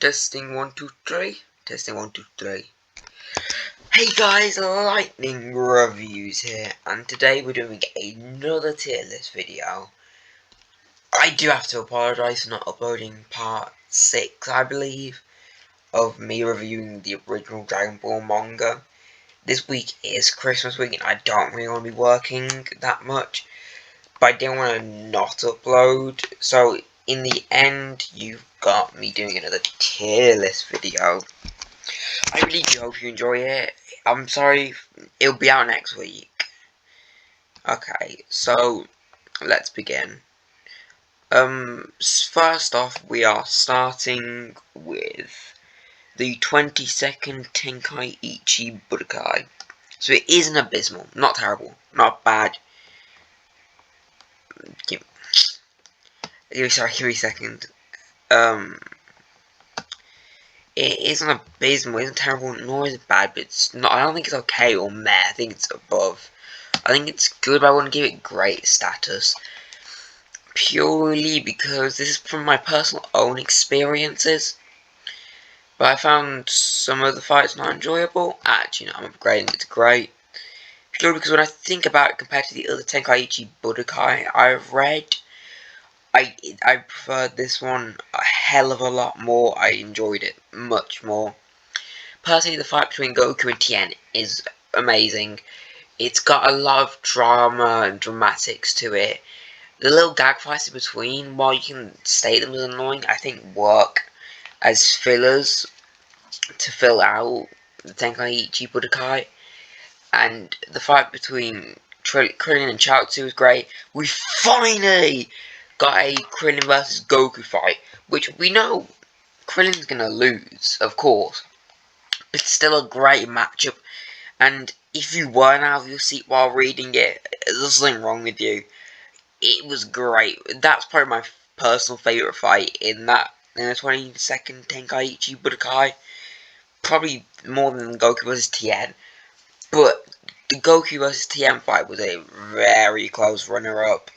Testing 1 2 3. Testing 1 2 3. Hey guys, Lightning Reviews here, and today we're doing another tier list video. I do have to apologise for not uploading part 6, I believe, of me reviewing the original Dragon Ball manga. This week is Christmas week, and I don't really want to be working that much, but I didn't want to not upload, so in the end, you've got me doing another tier list video. I really do hope you enjoy it. I'm sorry, it'll be out next week. Okay, so let's begin. First off, we are starting with the 22nd Tenkaichi Budokai. So it isn't abysmal, not terrible, not bad. Give me a second. It isn't abysmal, it isn't terrible, nor is it bad, but it's not. I don't think it's okay or meh. I think it's above. I think it's good, but I wouldn't give it great status. Purely because this is from my personal own experiences. But I found some of the fights not enjoyable. Actually, no, I'm upgrading it to great. Purely because when I think about it compared to the other Tenkaichi Budokai I've read, I preferred this one a hell of a lot more. I enjoyed it much more. Personally, the fight between Goku and Tien is amazing. It's got a lot of drama and dramatics to it. The little gag fights in between, while you can state them as annoying, I think work as fillers to fill out the Tenkaichi Budokai. And the fight between Krillin and Chaozu is great. We finally got a Krillin versus Goku fight, which we know Krillin's gonna lose, of course. But it's still a great matchup. And if you weren't out of your seat while reading it, there's something wrong with you. It was great. That's probably my personal favourite fight in the 22nd Tenkaichi Budokai. Probably more than Goku vs Tien. But the Goku vs Tien fight was a very close runner-up.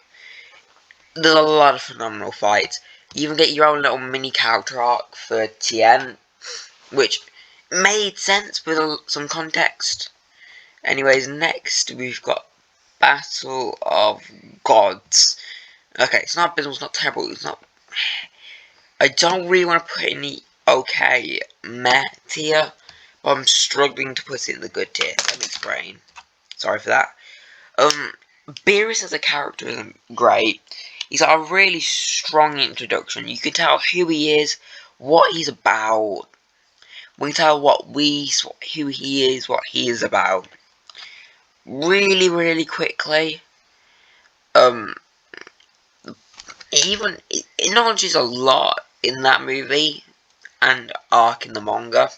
There's a lot of phenomenal fights. You even get your own little mini character arc for Tien, which made sense with some context. Anyways, next we've got Battle of Gods. Okay, it's not abysmal, it's not terrible, it's not... I don't really want to put it in the okay, meh tier, but I'm struggling to put it in the good tier. Let me explain. Sorry for that. Beerus as a character isn't great. He's got a really strong introduction. You can tell who he is, what he's about. We can tell who he is, what he is about. Really, really quickly. It acknowledges a lot in that movie and arc in the manga.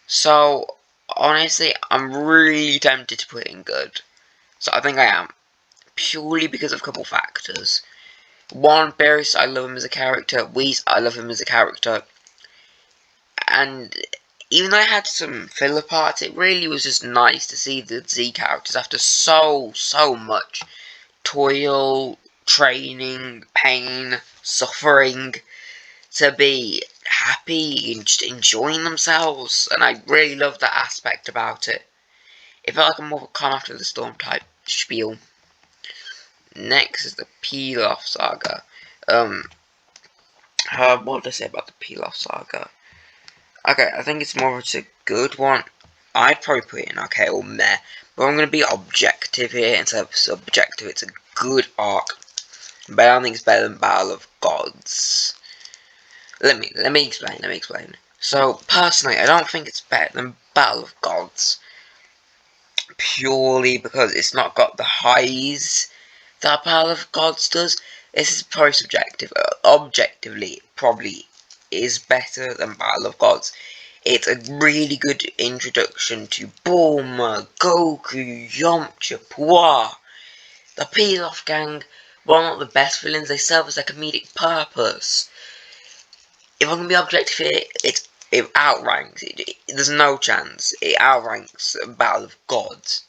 So, honestly, I'm really tempted to put it in good. So I think I am. Purely because of a couple factors. One, Beerus, I love him as a character. Whis, I love him as a character. And even though I had some filler parts, it really was just nice to see the Z characters after so much toil, training, pain, suffering, to be happy and just enjoying themselves. And I really loved that aspect about it. It felt like a more calm after the storm type spiel. Next is the Pilaf Saga. What did I say about the Pilaf Saga? Okay, I think it's more of a good one. I'd probably put it in okay or meh, but I'm going to be objective here instead of subjective. It's a good arc, but I don't think it's better than Battle of Gods. Let me explain. So, personally, I don't think it's better than Battle of Gods, purely because it's not got the highs that Battle of Gods does. This is probably subjective. Objectively, it probably is better than Battle of Gods. It's a really good introduction to Bulma, Goku, Yamcha, Puar. The Pilaf gang, while not the best villains, they serve as a comedic purpose. If I'm going to be objective here, it outranks. There's no chance. It outranks Battle of Gods.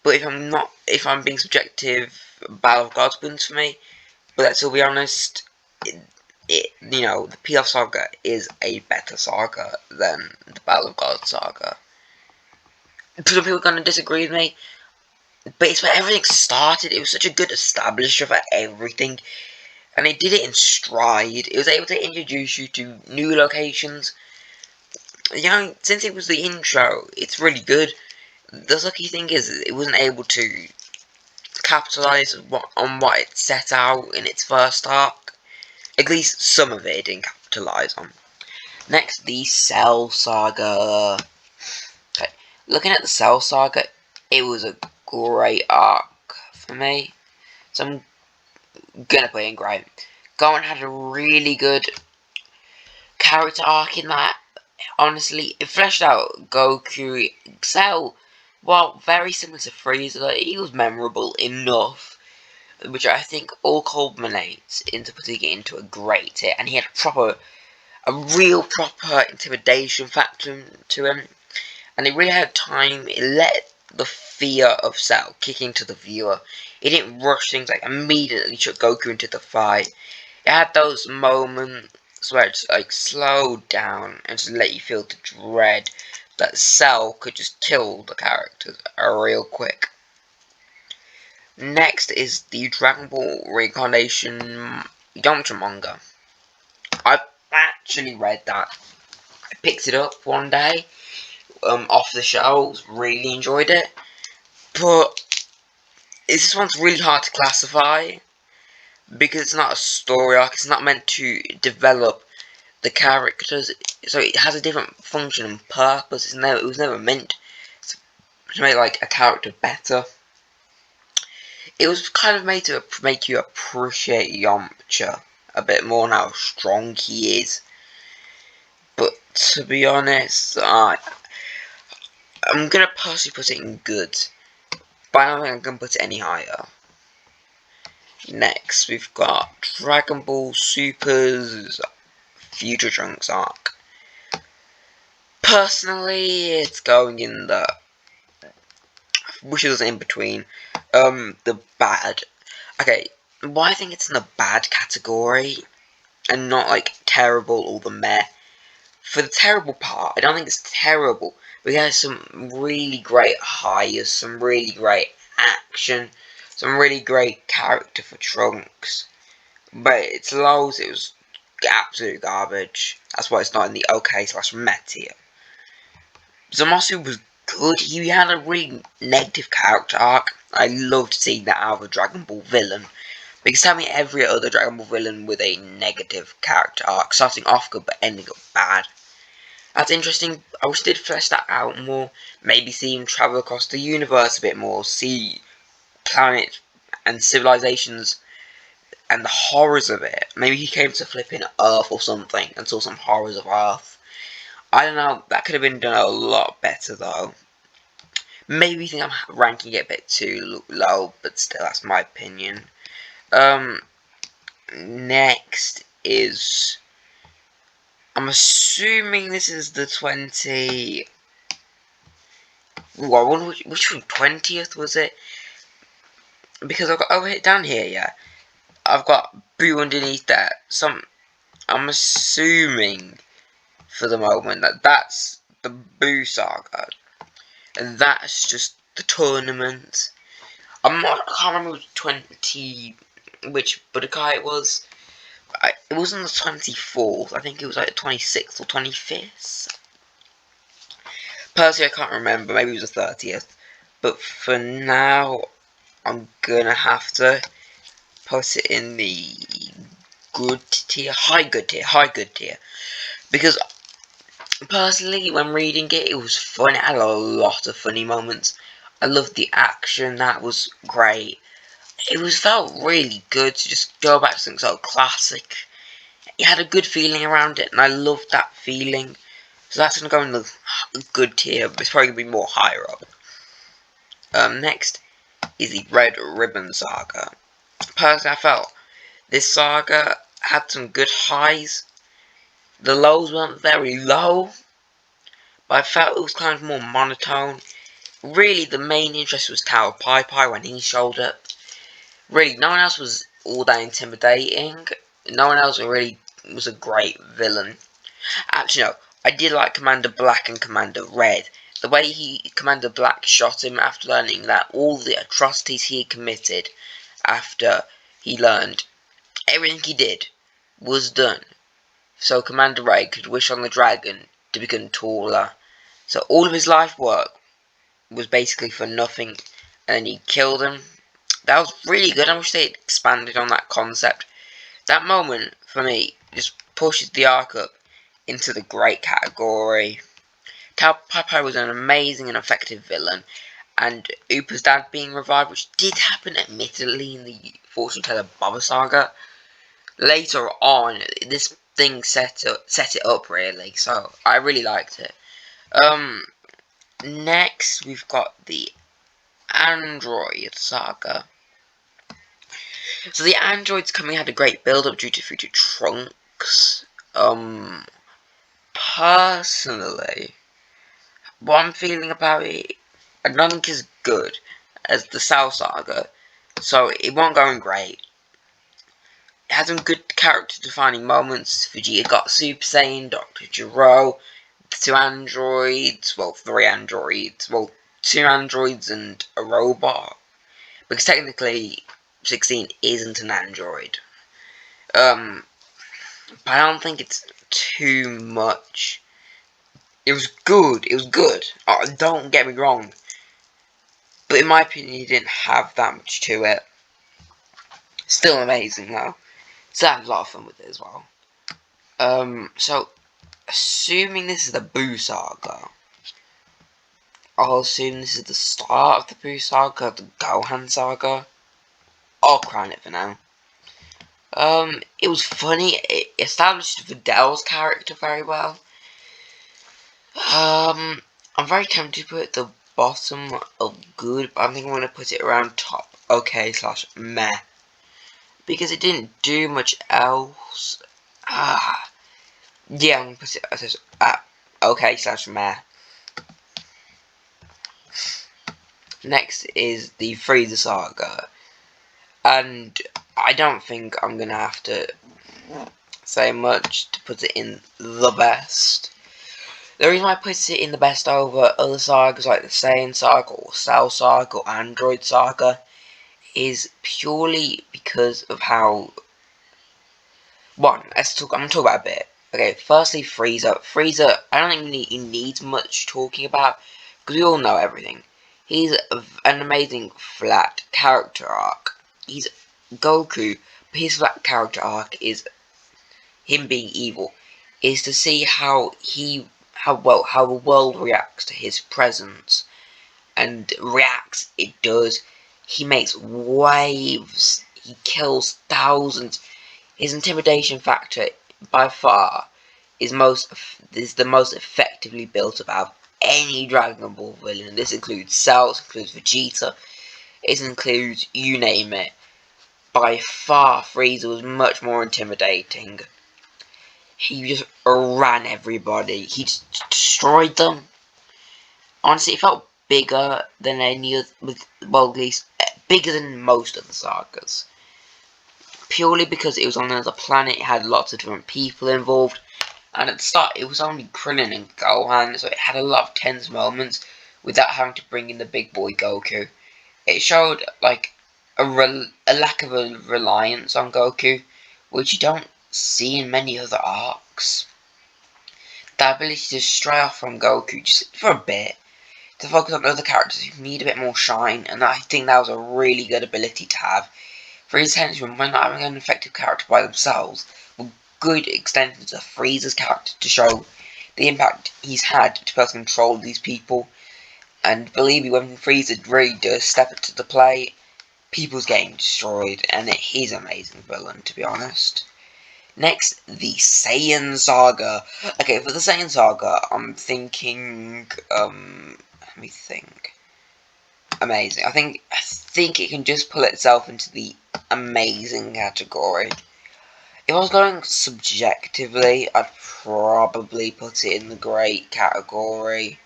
But if I'm being subjective, Battle of Gods wins for me. But let's all be honest, the Pilaf Saga is a better saga than the Battle of God saga. Some people are going to disagree with me, but it's where everything started. It was such a good establisher for everything, and it did it in stride. It was able to introduce you to new locations. Since it was the intro, it's really good. The lucky thing is, it wasn't able to capitalize on what it set out in its first arc. At least some of it didn't capitalize on. Next, the Cell Saga. Okay, looking at the Cell Saga, it was a great arc for me. So I'm gonna put it in great. Gohan had a really good character arc in that. Honestly, it fleshed out Goku. Cell, while very similar to Frieza, he was memorable enough, which I think all culminates into putting it into a great hit. And he had a real proper intimidation factor to him, and it really had time. It let the fear of Cell kick into the viewer. It didn't rush things, like immediately took Goku into the fight. It had those moments where it's like slowed down and just let you feel the dread that Cell could just kill the characters real quick. Next is the Dragon Ball Reincarnation Yamcha manga. I've actually read that. I picked it up one day, off the shelves, really enjoyed it, but this one's really hard to classify, because it's not a story arc, it's not meant to develop the characters, so it has a different function and purpose. It was never meant to make like a character better. It was kind of made to make you appreciate Yamcha a bit more and how strong he is. But to be honest, I'm gonna personally put it in good, but I don't think I'm gonna put it any higher. Next, we've got Dragon Ball Super's Future Trunks arc. Personally, it's going in the wishes in between. The bad. Okay, why I think it's in the bad category and not like terrible or the meh. For the terrible part, I don't think it's terrible. We had some really great highs, some really great action, some really great character for Trunks. But its lows, it was absolute garbage. That's why it's not in the okay/meh tier. Zamasu was good. He had a really negative character arc. I loved seeing that out of a Dragon Ball villain. Because tell me every other Dragon Ball villain with a negative character arc, starting off good but ending up bad. That's interesting. I wish they'd flesh that out more. Maybe see him travel across the universe a bit more. See planets and civilizations and the horrors of it. Maybe he came to flipping Earth or something and saw some horrors of Earth. I don't know. That could have been done a lot better though. Maybe you think I'm ranking it a bit too low, but still, that's my opinion. Next is, I'm assuming this is the 20. Ooh, I wonder which one, 20th was it? Because I've got over it down here, yeah. I've got Boo underneath that. I'm assuming for the moment that that's the Boo saga, and that's just the tournament. I can't remember which Budokai it was. It wasn't the 24th. I think it was like the 26th or 25th. Personally, I can't remember. Maybe it was the 30th. But for now, I'm gonna have to put it in the good tier, high good tier. Because personally, when reading it, it was fun. It had a lot of funny moments. I loved the action. That was great. It felt really good to just go back to something so classic. It had a good feeling around it, and I loved that feeling. So that's going to go in the good tier, but it's probably going to be more higher up. Next is the Red Ribbon Saga. Personally, I felt this saga had some good highs. The lows weren't very low, but I felt it was kind of more monotone. Really, the main interest was Tower Pai Pai when he showed up. Really, no one else was all that intimidating. No one else really was a great villain. Actually, no, I did like Commander Black and Commander Red. The way Commander Black shot him after learning that all the atrocities he had committed after he learned everything he did was done so Commander Red could wish on the dragon to become taller. So all of his life work was basically for nothing, and then he killed him. That was really good. I wish they had expanded on that concept. That moment, for me, just pushes the arc up into the great category. Tao Pai was an amazing and effective villain, and Upa's dad being revived, which did happen admittedly in the Fortune Teller Baba Saga. Later on, this thing set it up really, so I really liked it. Next we've got the Android Saga. So the androids coming had a great build-up due to Future Trunks. Personally, what I'm feeling about it, I don't think is good as the Cell Saga, so it won't go in great. It had some good character-defining moments. Vegeta got Super Saiyan, Dr. Gero, the two androids, well, three androids, well, two androids and a robot. Because technically, 16 isn't an android. But I don't think it's too much. It was good. It was good. Don't get me wrong. But in my opinion, it didn't have that much to it. Still amazing though. So I had a lot of fun with it as well. So assuming this is the Buu Saga, I'll assume this is the start of the Buu Saga, the Gohan Saga. I'll crown it for now. It was funny. It established Vidal's character very well. I'm very tempted to put it at the bottom of good, but I think I'm going to put it around top okay/meh. Because it didn't do much else. Yeah, I'm going to put it at okay/meh. Next is the Frieza Saga. And I don't think I'm going to have to say much to put it in the best. The reason why I put it in the best over other sagas like the Saiyan Saga or Cell Saga or Android Saga is purely because of how... One, I'm going to talk about a bit. Okay, firstly, Frieza. Frieza, I don't think he needs much talking about, because we all know everything. He's an amazing flat character arc. He's Goku, but his flat character arc is him being evil. Is to see how the world reacts to his presence. And reacts, it does. He makes waves. He kills thousands. His intimidation factor, by far, is the most effectively built out of any Dragon Ball villain. This includes Cell, this includes Vegeta, it includes you name it. By far, Frieza was much more intimidating. He just ran everybody. He just destroyed them. Honestly, it felt bigger than any of, well, at least bigger than most of the sagas. Purely because it was on another planet, it had lots of different people involved, and at the start it was only Krillin and Gohan, so it had a lot of tense moments without having to bring in the big boy Goku. It showed like a lack of a reliance on Goku, which you don't see in many other arcs. The ability to stray off from Goku just for a bit, to focus on other characters who need a bit more shine, and I think that was a really good ability to have. For his henchmen, when not having an effective character by themselves, were good extensions of Frieza's character to show the impact he's had to be able to control these people. And believe me, when Frieza really does step up to the plate, people's getting destroyed, and he's an amazing villain, to be honest. Next, the Saiyan Saga. Okay, for the Saiyan Saga, I'm thinking, let me think. Amazing. I think it can just pull itself into the amazing category. If I was going subjectively, I'd probably put it in the great category.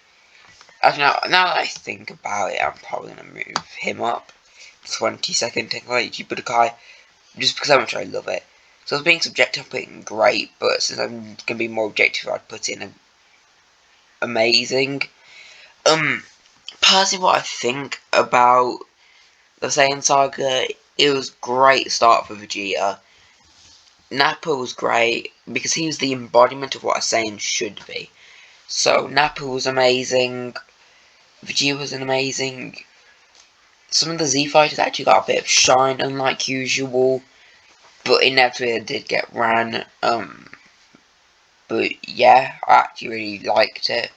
Actually, now that I think about it, I'm probably going to move him up. 22nd Tenkaichi Budokai, just because how much I love it. So I was being subjective, I'm putting great, but since I'm going to be more objective, I'd put in amazing. Personally, what I think about the Saiyan Saga, it was great start for Vegeta. Nappa was great because he was the embodiment of what a Saiyan should be. So Nappa was amazing. Vegeta was amazing. Some of the Z fighters actually got a bit of shine, unlike usual, but inevitably they did get ran. But yeah, I actually really liked it.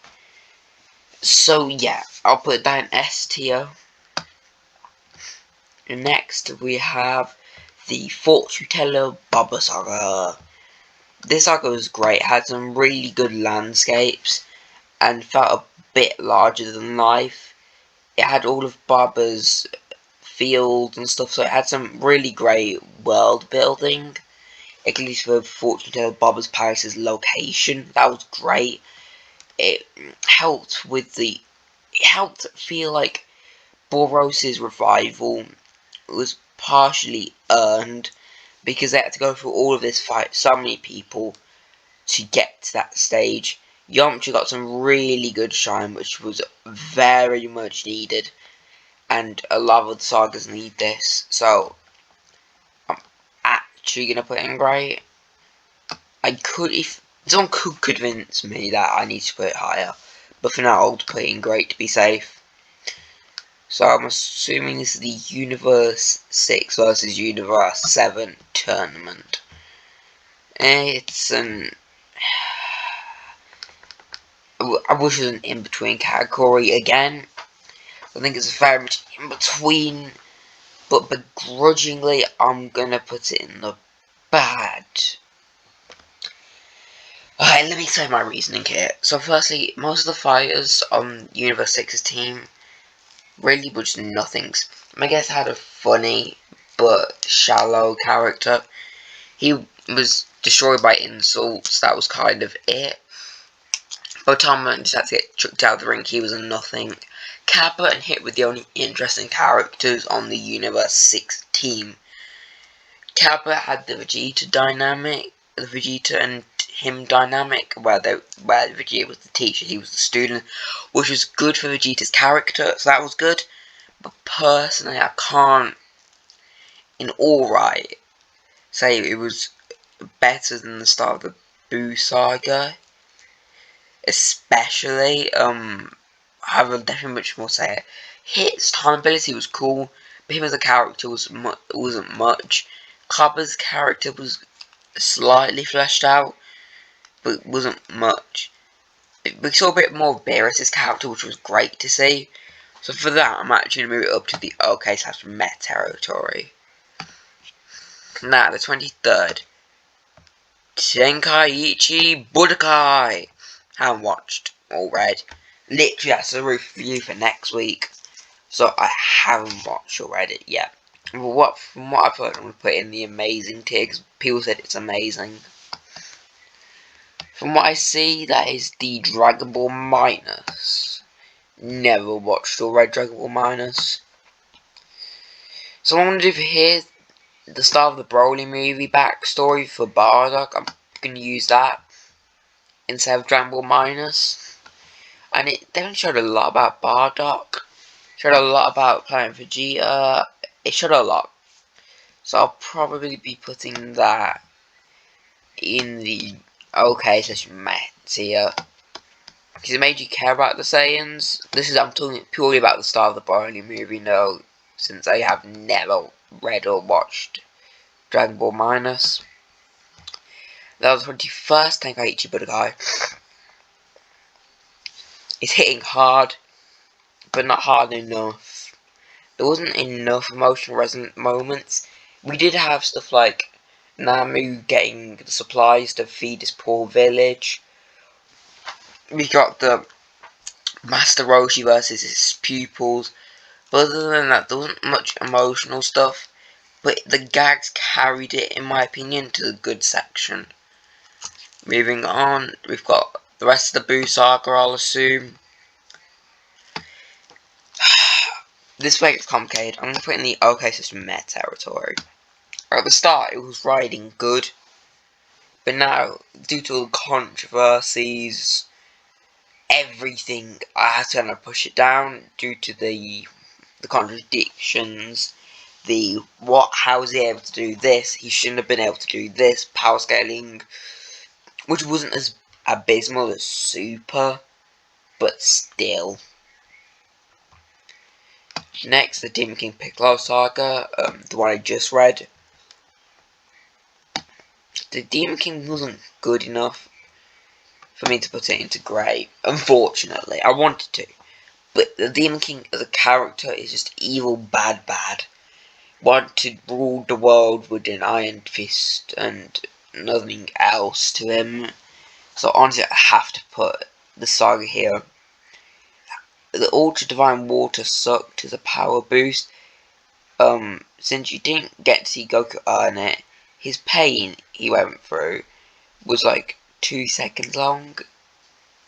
So yeah, I'll put that in S tier. Next we have the Fortune Teller Baba Saga. This saga was great, had some really good landscapes and felt a bit larger than life. It had all of Baba's fields and stuff, so it had some really great world building. At least for Fortune Teller Baba's Paris's location, that was great. It helped with the. It helped feel like Boros' revival was partially earned because they had to go through all of this fight, so many people to get to that stage. Yamcha got some really good shine, which was very much needed, and a lot of the sagas need this, so I'm actually gonna put in great. I could, if someone could convince me that I need to put it higher, but for now I'll put it in great to be safe. So I'm assuming this is the Universe 6 versus Universe 7 tournament. It's an... I wish it was an in-between category again. I think it's very much in-between, but begrudgingly I'm gonna put it in the bad. Okay, let me say my reasoning here. So firstly, most of the fighters on Universe 6's team really were just nothings. I guess had a funny but shallow character. He was destroyed by insults, that was kind of it. Otama just had to get chucked out of the ring, he was a nothing. Kappa and Hit were the only interesting characters on the Universe 6 team. Kappa had the Vegeta dynamic, the Vegeta and him dynamic, where Vegeta was the teacher, he was the student, which was good for Vegeta's character, so that was good. But personally, I can't, in all right, say it was better than the start of the Buu saga. Especially, I have definitely much more to say. Hit's time ability was cool, but him as a character wasn't much. Kappa's character was slightly fleshed out, but wasn't much. We saw a bit more of Beerus' character, which was great to see. So for that, I'm actually going to move it up to the OK/Met territory. Now, the 23rd. Tenkaichi Budokai. Haven't watched or read. Literally, that's a review for next week. So I haven't watched or read it yet. But from what I've heard, I'm going to put in the amazing tier because people said it's amazing. From what I see, that is the Dragon Ball Minus. Never watched or read Dragon Ball Minus. So what I'm going to do for here, the start of the Broly movie backstory for Bardock, I'm going to use that instead of Dragon Ball Minus. And it definitely showed a lot about Bardock. Showed a lot about Planet Vegeta. It showed a lot. So I'll probably be putting that in the OK/Met tier. Because it made you care about the Saiyans. I'm talking purely about the start of the Broly movie, no, since I have never read or watched Dragon Ball Minus. That was the 21st Tenkaichi Budokai. It's hitting hard, but not hard enough. There wasn't enough emotional resonant moments. We did have stuff like Namu getting the supplies to feed his poor village. We got the Master Roshi versus his pupils. But other than that, there wasn't much emotional stuff. But the gags carried it, in my opinion, to the good section. Moving on, we've got the rest of the Buu saga, I'll assume. This way it's complicated. I'm going to put in the OK/Met territory. At the start, it was riding good. But now, due to all the controversies, everything, I had to kind of push it down due to the contradictions. How was he able to do this? He shouldn't have been able to do this. Power scaling, which wasn't as abysmal as Super, but still. Next, the Demon King Piccolo saga, the one I just read. The Demon King wasn't good enough for me to put it into grey, unfortunately. I wanted to, but the Demon King as a character is just evil, bad. Wanted to rule the world with an iron fist and nothing else to him. So honestly, I have to put the saga here. The Ultra Divine Water sucked as a power boost. Since you didn't get to see Goku earn it, his pain he went through was like 2 seconds long.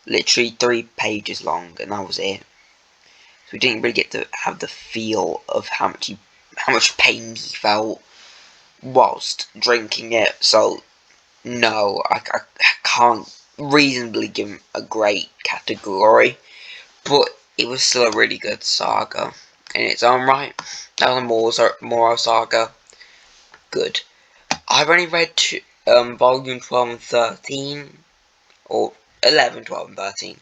Literally 3 pages long, and that was it. So we didn't really get to have the feel of how much pain he felt whilst drinking it. So no, I can't reasonably give him a great category, but it was still a really good saga in its own right. That was a Moro saga. Good. I've only read volume 12 and 13, or 11, 12 and 13.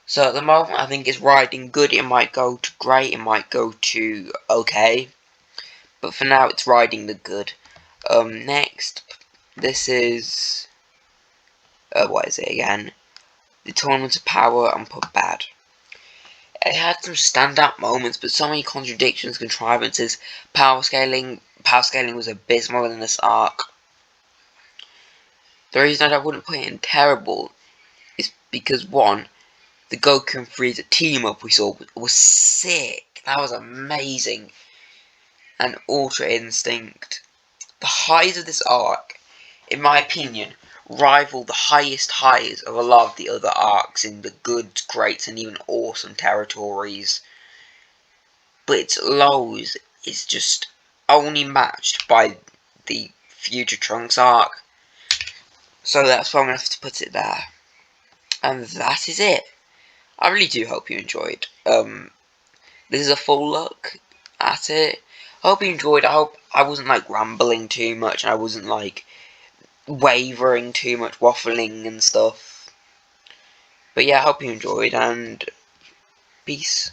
So at the moment I think it's riding good. It might go to great, it might go to okay, but for now it's riding the good. Next, this is, what is it again? The Tournament of Power, and put bad. It had some standout moments, but so many contradictions, contrivances. Power scaling was abysmal in this arc. The reason I wouldn't put it in terrible is because, one, the Goku and Frieza team up we saw was sick. That was amazing. And Ultra Instinct. The highs of this arc, in my opinion, rival the highest highs of a lot of the other arcs in the good, great, and even awesome territories. But its lows is just only matched by the Future Trunks arc. So that's why I'm going to have to put it there. And that is it. I really do hope you enjoyed. This is a full look at it. I hope you enjoyed. I hope I wasn't like rambling too much, and I wasn't like wavering too much, waffling and stuff. But yeah, I hope you enjoyed, and peace.